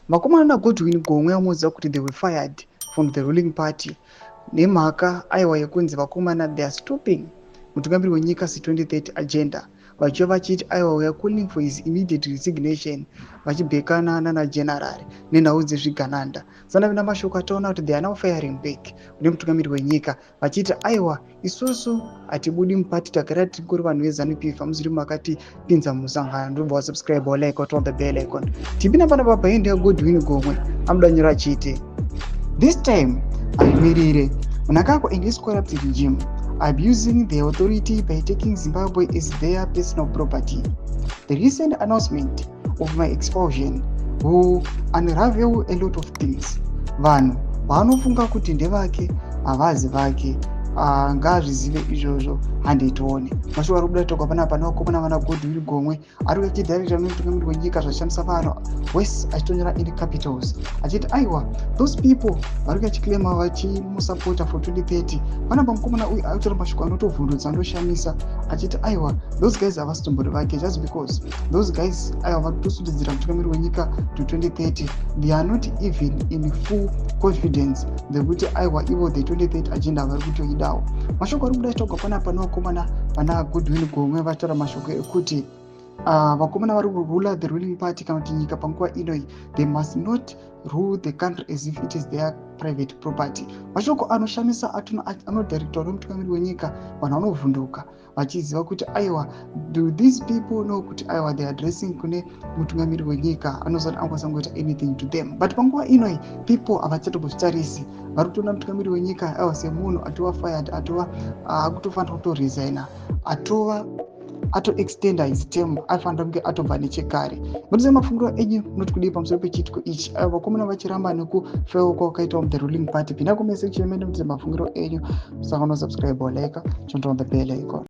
Vakomana naGodwin Gomwe vanoudza kuti they were fired from the ruling party nemhaka aiwa yekunzi vakomana they are stopping mutungamiri wenyika C2030 agenda vachiva vachiti aiwa we are calling for his immediate resignation vachibhekana nanajenerali nenhau dzezvigananda. Sana vina mashoko ataona kuti they are now firing back kune mutungamiri wenyika vachiti aiwa isusu hatibudi mupati tagara tingori vanhu veZANU-PF hamuziri makatipinza musangano. Ndobva wasubscribe like on the bell icon. Tipina pana papaende yaGodwin Gomwe amudanyira achiti this time Mirire Mnangagwa and his corrupt regime abusing the authority by taking Zimbabwe as their personal property. The recent announcement of my expulsion will unravel a lot of things. Vanhu vanofunga kuti ndevake havazi vake ngazvizive izvozvo handitione. Mashoko ari kubuda toka panapa navakomana vanaGodwin Gomwe ari vachidhairekta nemutungamiri wenyika zvashandisa vanhu wese achitonyera in capitals achiti aiwa those people vari vachiclaima vachimusapota for 2030 panapa mukomana uyu aitora mashoko anotovhundutsa andoshamisa achiti aiwa those guys havasitombori vake just because those guys aiwa vari kutosundidzira mutungamiri wenyika to 2030 they are not even in full confidence thekuti aiwa ivo the 2030 agenda vari kutoidawo. Mashoko ari kubuda toka panapa navakomana vanaGodwin Gomwe vataura mashoko ekuti vakomana vari kurula the ruling party kana kuti nyika panguva inoi they must not rule the country as if it is their private property. Mashoko anoshamisa anodhairekta nemutungamiri wenyika vanhu vanovhunduka vachiziva kuti aiwa do these people know kuti aiwa they are addressing kune mutungamiri wenyika anozati angosangoita anything to them but panguva inoi people havachatombozvitarisi vari kutoona mutungamiri wenyika aiwa semunhu atova fired atova akutofanira kutoresigna atova ato-extenda his term aifanira kunge atobva nechekare. Mutize mafungiro enyu munoti kudii pamusoro pechiitiko ichi vakomana vachiramba nekufewa kwakaitwa the ruling party. Pinda comment section mende mutize mafungiro enyu. Musangano subscribe or like, turn on the bell icon.